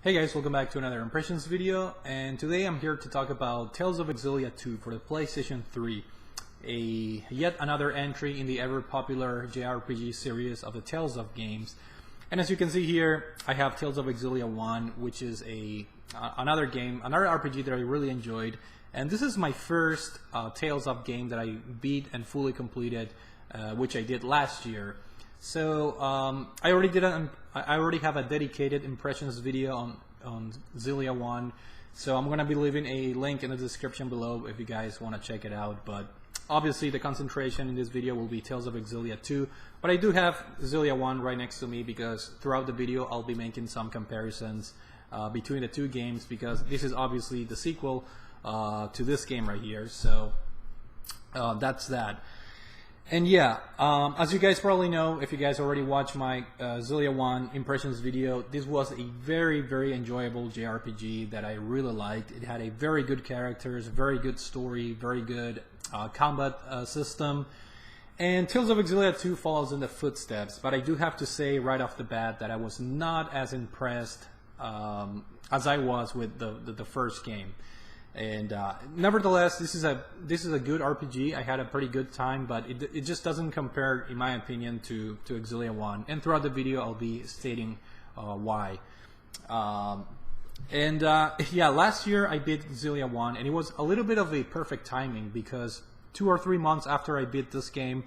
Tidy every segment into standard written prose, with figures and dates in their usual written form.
Hey guys, welcome back to another impressions video, and today I'm here to talk about Tales of Xillia 2 for the PlayStation 3, yet another entry in the ever popular JRPG series of the Tales of games. And as you can see here, I have Tales of Xillia 1, which is another RPG that I really enjoyed, and this is my first Tales of game that I beat and fully completed, which I did last year. So I already have a dedicated impressions video on Xillia 1, so I'm gonna be leaving a link in the description below if you guys want to check it out. But obviously the concentration in this video will be Tales of Xillia 2, but I do have Xillia 1 right next to me because throughout the video I'll be making some comparisons between the two games, because this is obviously the sequel to this game right here. So that's that. And yeah, as you guys probably know, if you guys already watched my Xillia 1 impressions video, this was a very enjoyable JRPG that I really liked. It had a very good characters, very good story, very good combat system. And Tales of Xillia 2 follows in the footsteps, but I do have to say right off the bat that I was not as impressed as I was with the first game. And nevertheless, this is a good RPG. I had a pretty good time, but it just doesn't compare, in my opinion, to Xillia 1. And throughout the video, I'll be stating why. Yeah, last year I beat Xillia 1, and it was a little bit of a perfect timing because 2 or 3 months after I beat this game,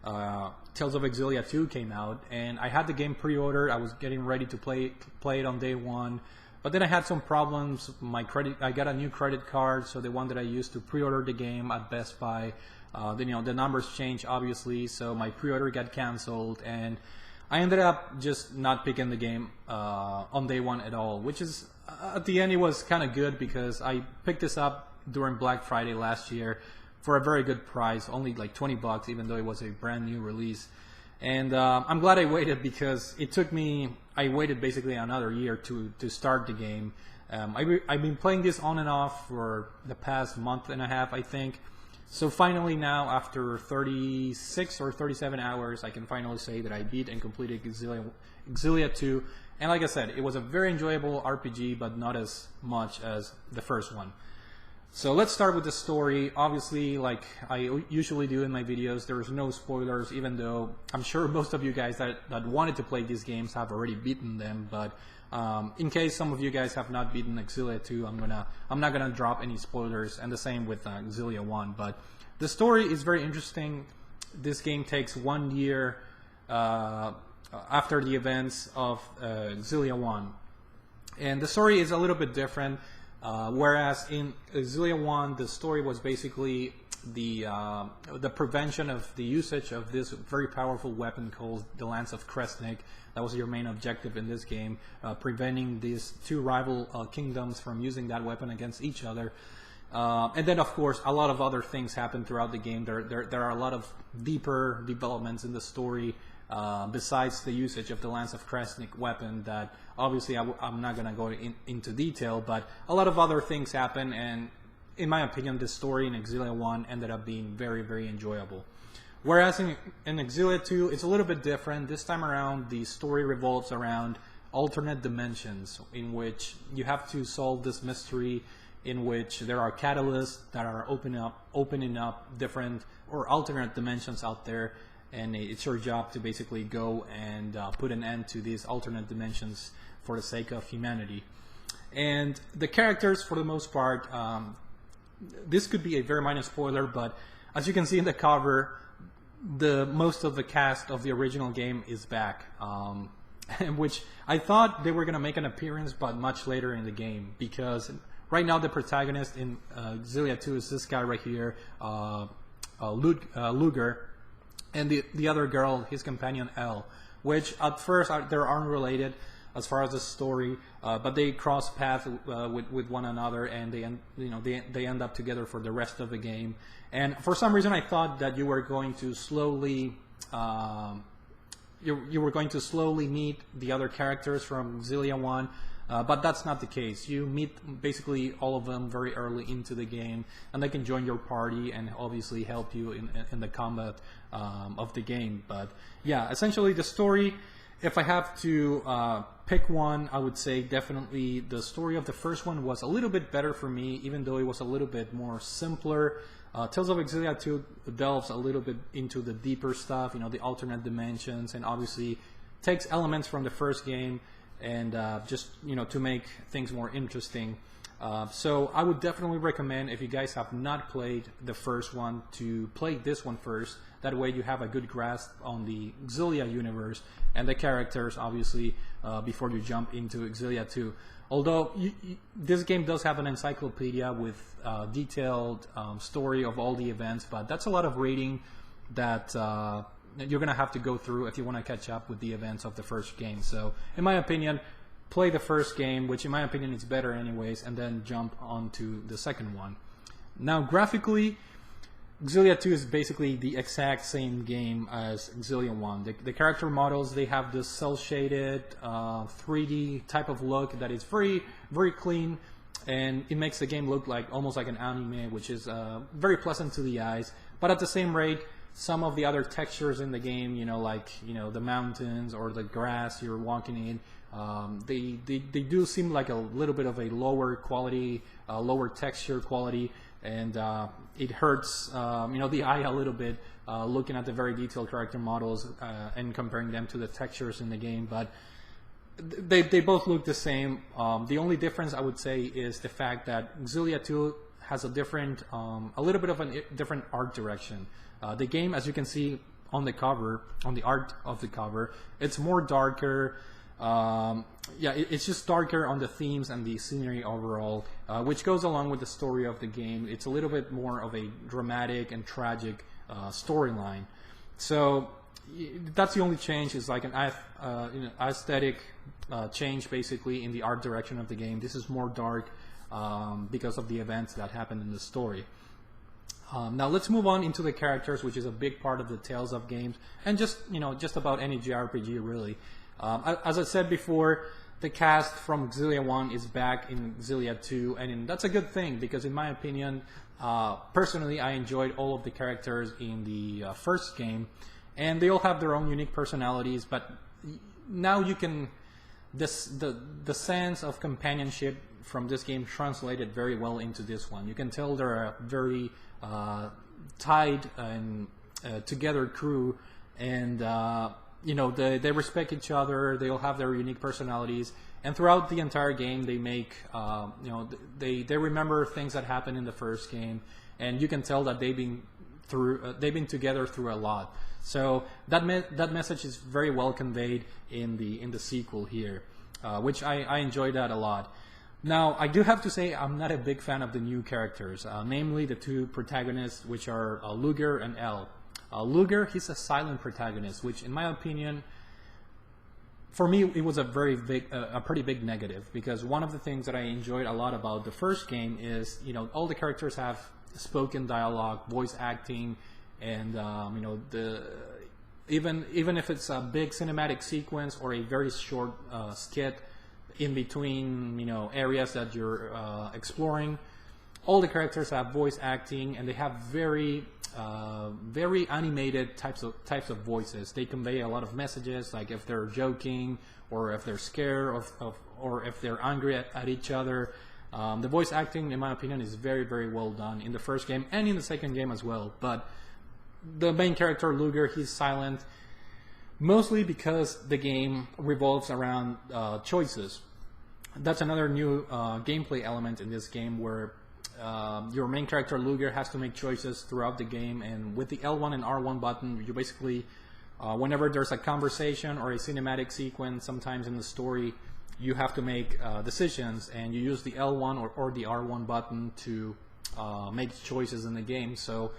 Tales of Xillia 2 came out, and I had the game pre-ordered. I was getting ready to play it on day one. But then I had some problems. I got a new credit card, so the one that I used to pre-order the game at Best Buy, then the numbers changed obviously, so my pre-order got canceled, and I ended up just not picking the game on day one at all. Which is, at the end, it was kind of good because I picked this up during Black Friday last year for a very good price, only like 20 bucks, even though it was a brand new release. And I'm glad I waited because I waited basically another year to start the game. I've been playing this on and off for the past month and a half, I think. So finally now, after 36 or 37 hours, I can finally say that I beat and completed Xillia 2. And like I said, it was a very enjoyable RPG, but not as much as the first one. So let's start with the story. Obviously, like I usually do in my videos, there is no spoilers, even though I'm sure most of you guys that wanted to play these games have already beaten them. But in case some of you guys have not beaten Xillia 2, I'm not gonna drop any spoilers, and the same with Xillia 1. But the story is very interesting. This game takes 1 year after the events of Xillia 1, and the story is a little bit different. Whereas in Xillia 1, the story was basically the prevention of the usage of this very powerful weapon called the Lance of Kresnik. That was your main objective in this game, preventing these two rival kingdoms from using that weapon against each other. And then, of course, a lot of other things happen throughout the game. There are a lot of deeper developments in the story besides the usage of the Lance of Kresnik weapon that obviously I'm not going to go into detail, but a lot of other things happen, and in my opinion the story in Xillia 1 ended up being very enjoyable. Whereas in Xillia 2 it's a little bit different. This time around the story revolves around alternate dimensions in which you have to solve this mystery, in which there are catalysts that are opening up different or alternate dimensions out there, and it's your job to basically go and put an end to these alternate dimensions for the sake of humanity. And the characters, for the most part, this could be a very minor spoiler, but as you can see in the cover, most of the cast of the original game is back, which I thought they were going to make an appearance, but much later in the game, because right now the protagonist in Xillia 2 is this guy right here, Luger, and the other girl, his companion Elle, which at first they aren't related as far as the story, but they cross paths with one another, and they end up together for the rest of the game. And for some reason, I thought that you were going to slowly meet the other characters from Xillia 1. But that's not the case. You meet basically all of them very early into the game, and they can join your party and obviously help you in the combat of the game. But yeah, essentially the story if I have to pick one, I would say definitely the story of the first one was a little bit better for me, even though it was a little bit more simpler. Tales of Xillia 2 delves a little bit into the deeper stuff, the alternate dimensions, and obviously takes elements from the first game and just, to make things more interesting. So I would definitely recommend, if you guys have not played the first one, to play this one first. That way you have a good grasp on the Xillia universe and the characters, obviously, before you jump into Xillia 2. Although this game does have an encyclopedia with detailed story of all the events, but that's a lot of reading that you're going to have to go through if you want to catch up with the events of the first game. So, in my opinion, play the first game, which in my opinion is better anyways, and then jump onto the second one. Now, graphically, Xillia 2 is basically the exact same game as Xillia 1. The character models, they have this cel-shaded 3D type of look that is very, very clean, and it makes the game look like almost like an anime, which is very pleasant to the eyes. But at the same rate, some of the other textures in the game, like the mountains or the grass you're walking in, they do seem like a little bit of a lower quality, lower texture quality, and it hurts the eye a little bit looking at the very detailed character models and comparing them to the textures in the game. But they both look the same. The only difference I would say is the fact that Xillia 2 has a different, a little bit of a different art direction. The game, as you can see on the cover, on the art of the cover, it's more darker. It's just darker on the themes and the scenery overall, which goes along with the story of the game. It's a little bit more of a dramatic and tragic storyline. So that's the only change. Is like an aesthetic change, basically, in the art direction of the game. This is more dark because of the events that happened in the story. Now let's move on into the characters, which is a big part of the Tales of games, and just about any JRPG really. As I said before, the cast from Xillia 1 is back in Xillia 2, and that's a good thing because, in my opinion, personally, I enjoyed all of the characters in the first game, and they all have their own unique personalities. But now you can, the sense of companionship from this game translated very well into this one. You can tell they're a very tied and together crew, and they respect each other. They all have their unique personalities, and throughout the entire game, they make they remember things that happened in the first game, and you can tell that they've been together through a lot. So that message is very well conveyed in the sequel here, which I enjoyed that a lot. Now, I do have to say I'm not a big fan of the new characters, namely the two protagonists, which are Luger and L. Luger, he's a silent protagonist, which, in my opinion, for me, it was a pretty big negative, because one of the things that I enjoyed a lot about the first game is, all the characters have spoken dialogue, voice acting, and even if it's a big cinematic sequence or a very short skit in between, areas that you're exploring, all the characters have voice acting, and they have very animated types of voices. They convey a lot of messages, like if they're joking or if they're scared or if they're angry at each other. The voice acting, in my opinion, is very, very well done in the first game and in the second game as well. But the main character, Luger, he's silent, mostly because the game revolves around choices. That's another new gameplay element in this game, where your main character Luger has to make choices throughout the game, and with the L1 and R1 button, you basically, whenever there's a conversation or a cinematic sequence, sometimes in the story, you have to make decisions, and you use the L1 or the R1 button to make choices in the game. So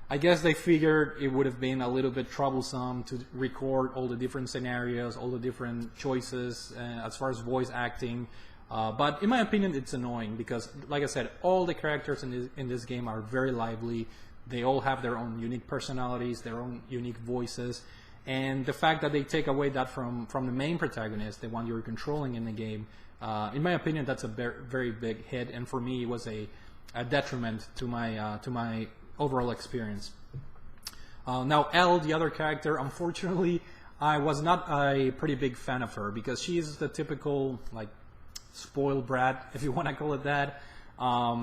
I guess they figured it would have been a little bit troublesome to record all the different scenarios, all the different choices as far as voice acting. But in my opinion, it's annoying because, like I said, all the characters in this game are very lively. They all have their own unique personalities, their own unique voices. And the fact that they take away that from the main protagonist, the one you're controlling in the game, in my opinion, that's a very big hit. And for me, it was a detriment to my overall experience. Now, L, the other character, unfortunately, I was not a pretty big fan of her because she's the typical like spoiled brat, if you want to call it that.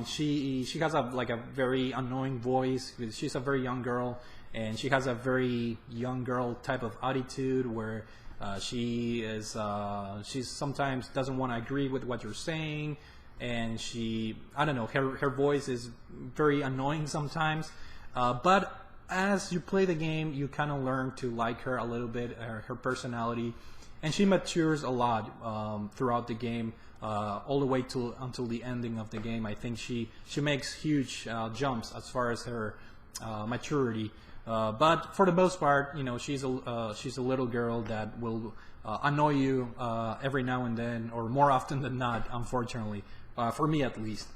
She has a very annoying voice. She's a very young girl, and she has a very young girl type of attitude where she sometimes doesn't want to agree with what you're saying, and I don't know, her voice is very annoying sometimes. But as you play the game, you kind of learn to like her a little bit, her personality, and she matures a lot throughout the game, all the way until the ending of the game. I think she makes huge jumps as far as her maturity. But for the most part, she's a little girl that will annoy you every now and then, or more often than not, unfortunately, for me at least.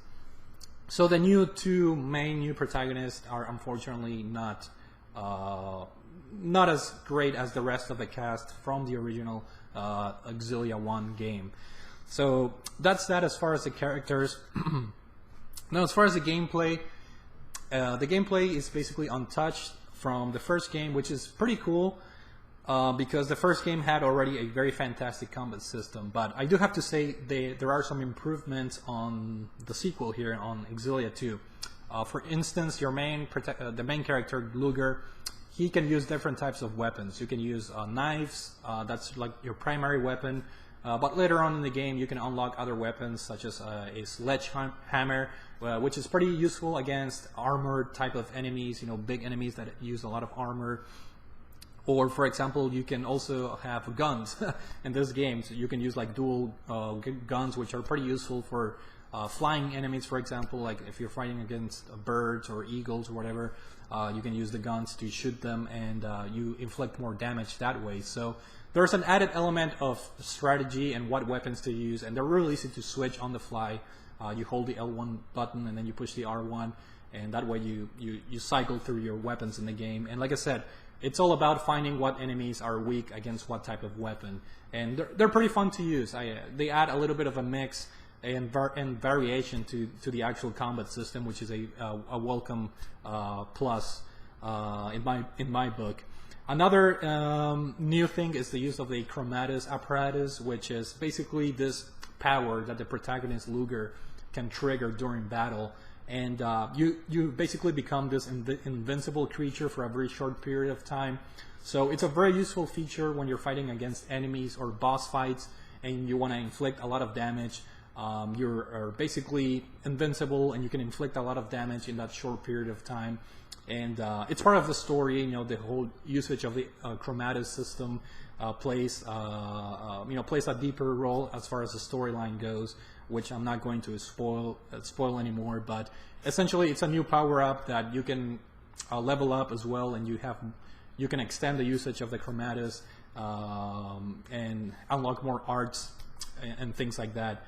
So the two main new protagonists are unfortunately not as great as the rest of the cast from the original Xillia 1 game. So that's that as far as the characters. Now, as far as the gameplay is basically untouched from the first game, which is pretty cool because the first game had already a very fantastic combat system. But I do have to say there are some improvements on the sequel here on Xillia 2. For instance, the main character, Luger, he can use different types of weapons. You can use knives, that's like your primary weapon. But later on in the game, you can unlock other weapons such as a sledgehammer, which is pretty useful against armored type of enemies, big enemies that use a lot of armor. Or, for example, you can also have guns in this game. So you can use like dual guns, which are pretty useful for flying enemies, for example. Like if you're fighting against birds or eagles or whatever, you can use the guns to shoot them, and you inflict more damage that way. So there's an added element of strategy and what weapons to use, and they're really easy to switch on the fly. You hold the L1 button and then you push the R1, and that way you cycle through your weapons in the game. And like I said, it's all about finding what enemies are weak against what type of weapon, and they're pretty fun to use. They add a little bit of a mix and variation to the actual combat system, which is a welcome plus in my book. Another new thing is the use of the chromatus apparatus, which is basically this power that the protagonist Luger can trigger during battle, and you basically become this invincible creature for a very short period of time. So it's a very useful feature when you're fighting against enemies or boss fights and you want to inflict a lot of damage. You're basically invincible and you can inflict a lot of damage in that short period of time. And it's part of the story, the whole usage of the chromatus system plays a deeper role as far as the storyline goes, which I'm not going to spoil anymore. But essentially, it's a new power-up that you can level up as well, and you can extend the usage of the chromatus and unlock more arts and things like that.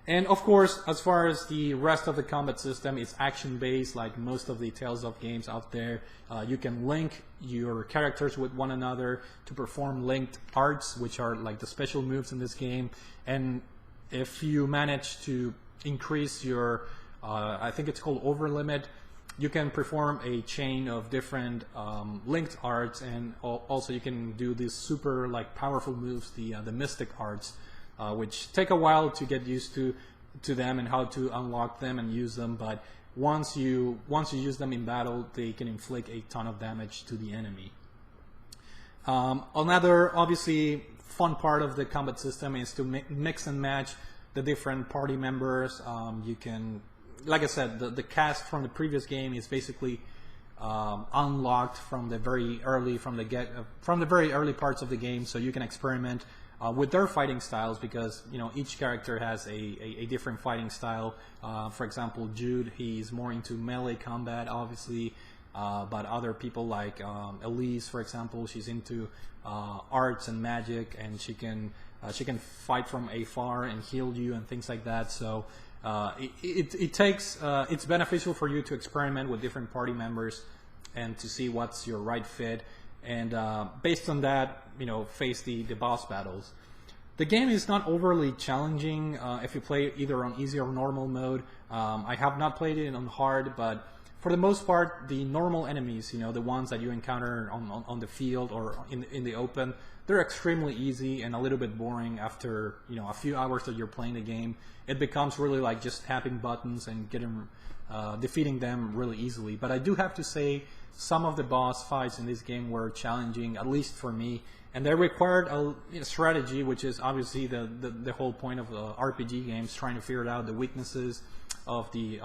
And of course, as far as the rest of the combat system, it's action-based like most of the Tales of games out there. You can link your characters with one another to perform linked arts, which are like the special moves in this game. And if you manage to increase your, I think it's called overlimit, you can perform a chain of different linked arts, and also you can do these super powerful moves, the mystic arts. Which take a while to get used to them and how to unlock them and use them, but once you use them in battle, they can inflict a ton of damage to the enemy. Another obviously fun part of the combat system is to mix and match the different party members. You can, like I said, the cast from the previous game is basically unlocked from the very early parts of the game, so you can experiment with their fighting styles, because each character has a different fighting style. For example, Jude, he's more into melee combat, obviously, but other people like Elise, for example, she's into arts and magic, and she can fight from afar and heal you and things like that. So it's beneficial for you to experiment with different party members and to see what's your right fit, and based on that, face the boss battles. The game is not overly challenging if you play either on easy or normal mode. I have not played it on hard, but for the most part, the normal enemies, the ones that you encounter on the field or in the open, they're extremely easy and a little bit boring after a few hours that you're playing the game. It becomes really like just tapping buttons and defeating them really easily. But I do have to say some of the boss fights in this game were challenging, at least for me, and they required a strategy, which is obviously the whole point of RPG games, trying to figure out the weaknesses of the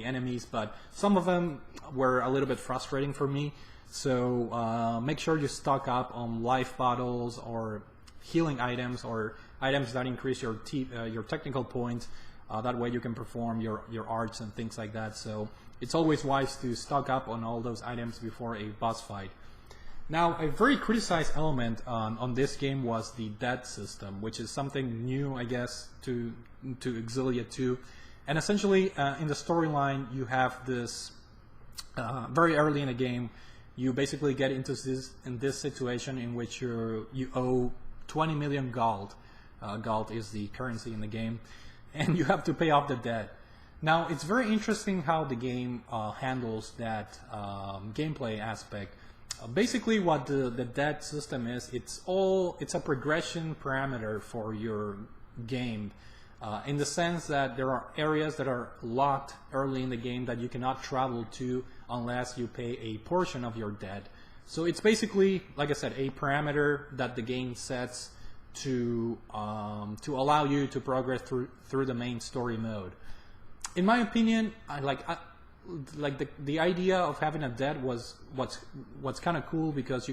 enemies. But some of them were a little bit frustrating for me. So make sure you stock up on life bottles or healing items or items that increase your technical points. That way you can perform your arts and things like that. So it's always wise to stock up on all those items before a boss fight. Now, a very criticized element on this game was the death system, which is something new, I guess, to Xillia 2. And essentially, in the storyline, you have this very early in the game. You basically get into this situation in which you owe 20 million gold. Gold is the currency in the game, and you have to pay off the debt. Now, it's very interesting how the game handles that gameplay aspect. Basically, what the debt system is, it's a progression parameter for your game. In the sense that there are areas that are locked early in the game that you cannot travel to unless you pay a portion of your debt. So it's basically, like I said, a parameter that the game sets to allow you to progress through the main story mode. In my opinion, the idea of having a debt was what's kind of cool, because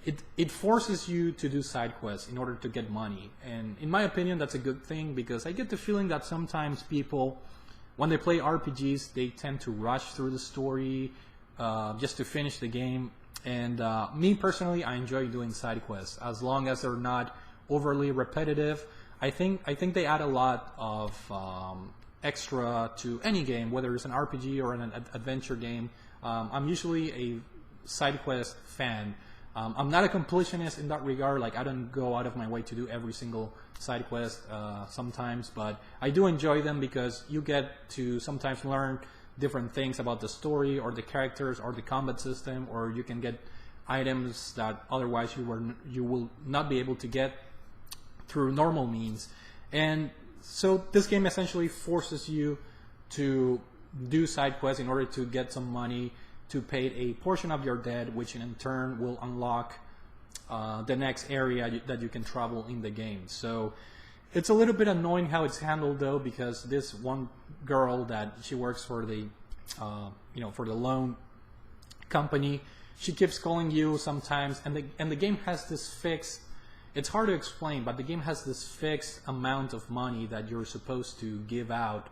it forces you to do side quests in order to get money. And in my opinion, that's a good thing, because I get the feeling that sometimes people, when they play RPGs, they tend to rush through the story just to finish the game. And me personally, I enjoy doing side quests as long as they're not overly repetitive. I think they add a lot of extra to any game, whether it's an RPG or an adventure game. I'm usually a side quest fan. I'm not a completionist in that regard. Like, I don't go out of my way to do every single side quest sometimes, but I do enjoy them because you get to sometimes learn different things about the story or the characters or the combat system, or you can get items that otherwise you will not be able to get through normal means. And so this game essentially forces you to do side quests in order to get some money to pay a portion of your debt, which in turn will unlock the next area that you can travel in the game. So it's a little bit annoying how it's handled, though, because this one girl that she works for the for the loan company, she keeps calling you sometimes, and the game has this fixed. It's hard to explain, but the game has this fixed amount of money that you're supposed to give out,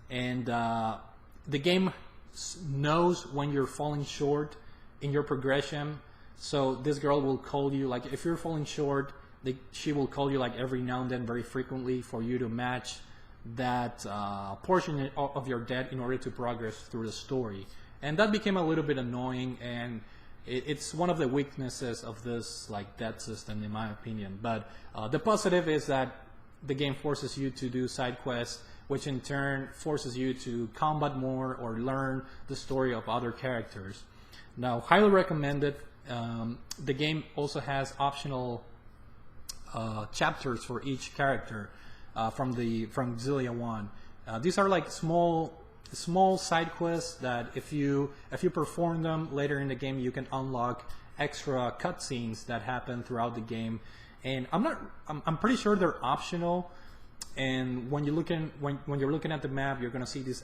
and the game knows when you're falling short in your progression. So this girl will call you, like, if you're falling short, she will call you like every now and then, very frequently, for you to match that portion of your debt in order to progress through the story. And that became a little bit annoying, and it's one of the weaknesses of this debt system, in my opinion. But the positive is that the game forces you to do side quests, which in turn forces you to combat more or learn the story of other characters. Now, highly recommended. The game also has optional chapters for each character from Xillia 1. These are like small side quests that if you perform them later in the game, you can unlock extra cutscenes that happen throughout the game. And I'm pretty sure they're optional. And when you're looking at the map, you're gonna see this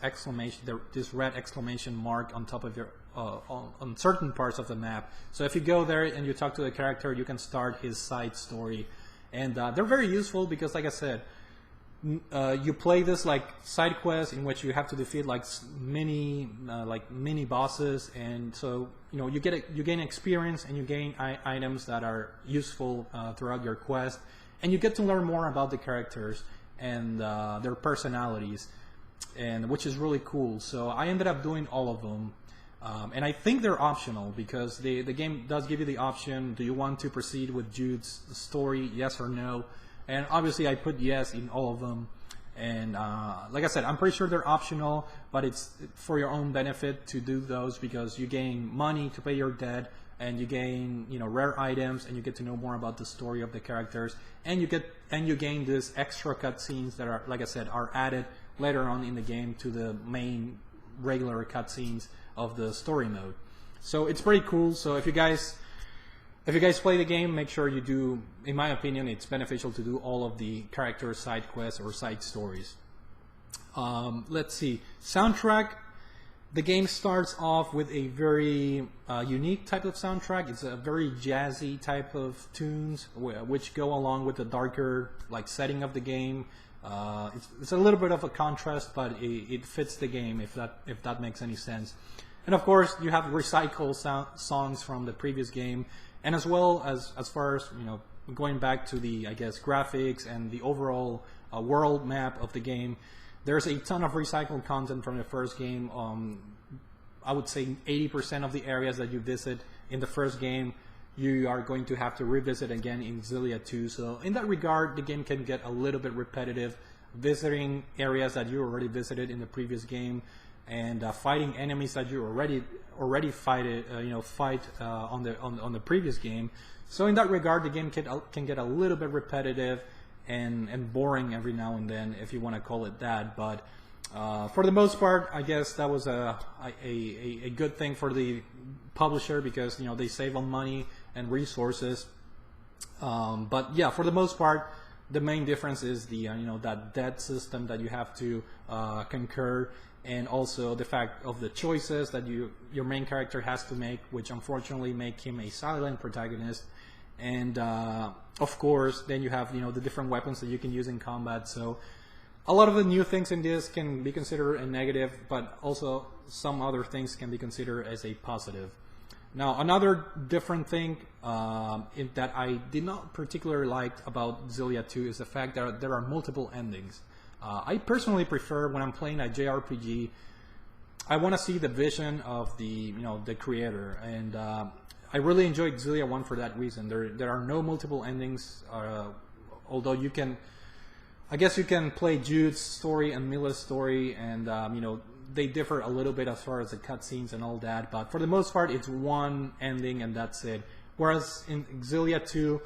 red exclamation mark on top of your on certain parts of the map. So if you go there and you talk to the character, you can start his side story, and they're very useful because, like I said, you play this side quest in which you have to defeat mini bosses, and so you gain experience and you gain items that are useful throughout your quest, and you get to learn more about the characters and their personalities, and which is really cool. So I ended up doing all of them, and I think they're optional because the game does give you the option: do you want to proceed with Jude's story, yes or no? And obviously I put yes in all of them. And like I said, I'm pretty sure they're optional, but it's for your own benefit to do those because you gain money to pay your debt, and you gain, you know, rare items, and you get to know more about the story of the characters, and you gain this extra cutscenes that are, like I said, are added later on in the game to the main regular cutscenes of the story mode. So it's pretty cool. So if you guys play the game, make sure you do. In my opinion, it's beneficial to do all of the character side quests or side stories. Let's see, soundtrack. The game starts off with a very unique type of soundtrack. It's a very jazzy type of tunes, which go along with the darker like setting of the game. It's a little bit of a contrast, but it fits the game, if that makes any sense. And of course, you have recycled songs from the previous game, and as well as far as, you know, going back to the, I guess, graphics and the overall world map of the game. There's a ton of recycled content from the first game. I would say 80% of the areas that you visit in the first game, you are going to have to revisit again in Xillia 2. So in that regard, the game can get a little bit repetitive, visiting areas that you already visited in the previous game, and fighting enemies that you already fight on the previous game. So in that regard, the game can get a little bit repetitive and boring every now and then, if you want to call it that. But for the most part, I guess that was a good thing for the publisher, because, you know, they save on money and resources. But yeah, for the most part, the main difference is the that death system that you have to conquer, and also the fact of the choices that your main character has to make, which unfortunately make him a silent protagonist. And of course, then you have, the different weapons that you can use in combat. So a lot of the new things in this can be considered a negative, but also some other things can be considered as a positive. Now, another different thing that I did not particularly like about Xillia 2 is the fact that there are multiple endings. I personally prefer, when I'm playing a JRPG, I want to see the vision of the creator, and I really enjoyed Xillia 1 for that reason. There are no multiple endings, although I guess you can play Jude's story and Mila's story, and they differ a little bit as far as the cutscenes and all that, but for the most part, it's one ending and that's it. Whereas in Xillia 2,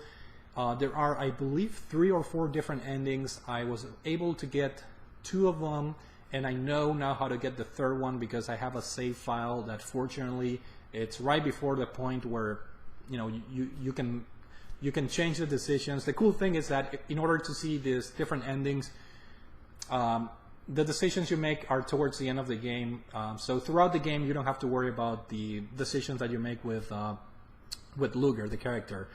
there are, I believe, 3 or 4 different endings. I was able to get 2 of them, and I know now how to get the 3rd one because I have a save file that, fortunately, it's right before the point where you can change the decisions. The cool thing is that in order to see these different endings, the decisions you make are towards the end of the game. So throughout the game, you don't have to worry about the decisions that you make with Luger, the character.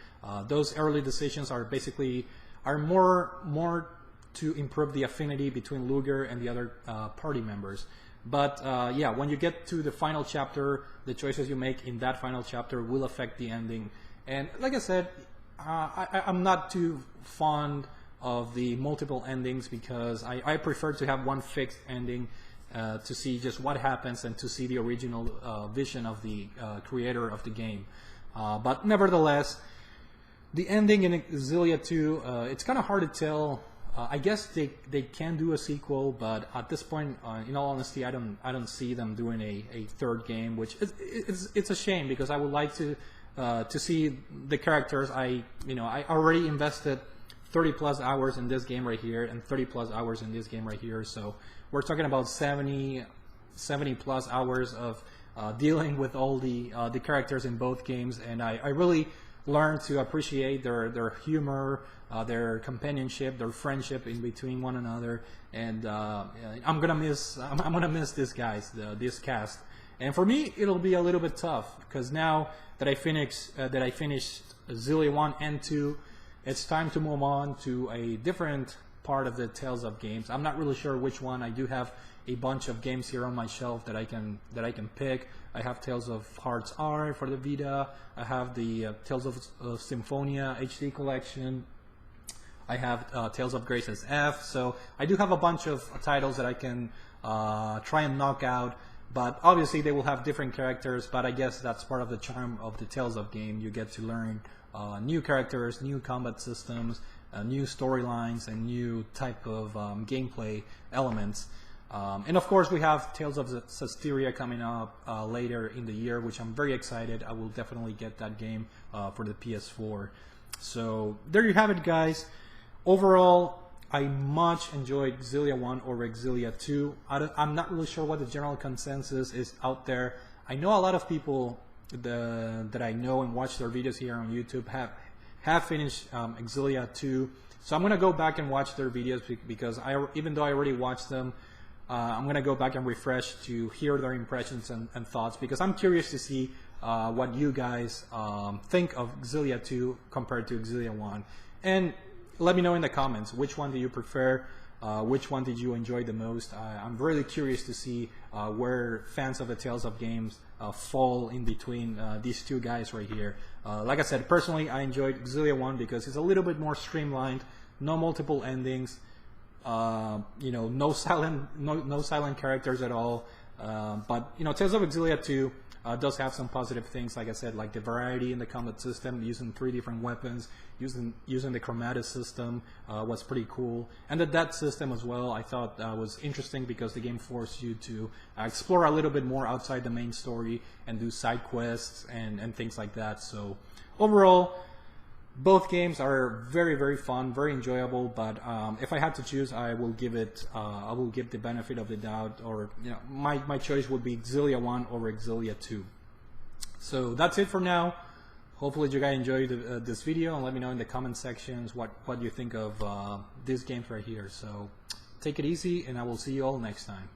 Those early decisions are more to improve the affinity between Luger and the other party members. But yeah, when you get to the final chapter, the choices you make in that final chapter will affect the ending. And like I said, I'm not too fond of the multiple endings because I prefer to have one fixed ending to see just what happens and to see the original vision of the creator of the game. But nevertheless, the ending in Xillia 2, it's kind of hard to tell. I guess they can do a sequel, but at this point, in all honesty, I don't see them doing a 3rd game, which it's a shame because I would like to see the characters. I already invested 30 plus hours in this game right here and 30 plus hours in this game right here. So we're talking about 70 plus hours of dealing with all the characters in both games, and I really learned to appreciate their humor, their companionship, their friendship in between one another, and I'm gonna miss these guys, this cast. And for me, it'll be a little bit tough because now that I finished Xillia 1 and 2, it's time to move on to a different part of the Tales of games. I'm not really sure which one. I do have a bunch of games here on my shelf that I can pick. I have Tales of Hearts R for the Vita. I have the Tales of Symphonia HD collection. I have Tales of Graces F. So I do have a bunch of titles that I can try and knock out. But obviously they will have different characters. But I guess that's part of the charm of the Tales of game. You get to learn new characters, new combat systems, new storylines, and new type of gameplay elements. And of course, we have Tales of Xillia coming up later in the year, which I'm very excited. I will definitely get that game for the PS4. So there you have it, guys. Overall, I much enjoyed Xillia 1 over Xillia 2. I'm not really sure what the general consensus is out there. I know a lot of people that I know and watch their videos here on YouTube have finished Xillia 2. So I'm going to go back and watch their videos because even though I already watched them, I'm going to go back and refresh to hear their impressions and thoughts, because I'm curious to see what you guys think of Xillia 2 compared to Xillia 1. And let me know in the comments, which one do you prefer? Which one did you enjoy the most? I'm really curious to see where fans of the Tales of games fall in between these two guys right here. Like I said, personally, I enjoyed Xillia 1 because it's a little bit more streamlined, no multiple endings, no silent characters at all. But Tales of Xillia 2 does have some positive things, like I said, like the variety in the combat system, using 3 different weapons, using the chromatic system was pretty cool. And the death system as well, I thought was interesting because the game forced you to explore a little bit more outside the main story and do side quests and things like that. So overall, both games are very, very fun, very enjoyable. But if I had to choose, I will give the benefit of the doubt, or my choice would be Xillia 1 over Xillia 2. So that's it for now. Hopefully you guys enjoyed this video, and let me know in the comment sections what you think of these games right here. So take it easy, and I will see you all next time.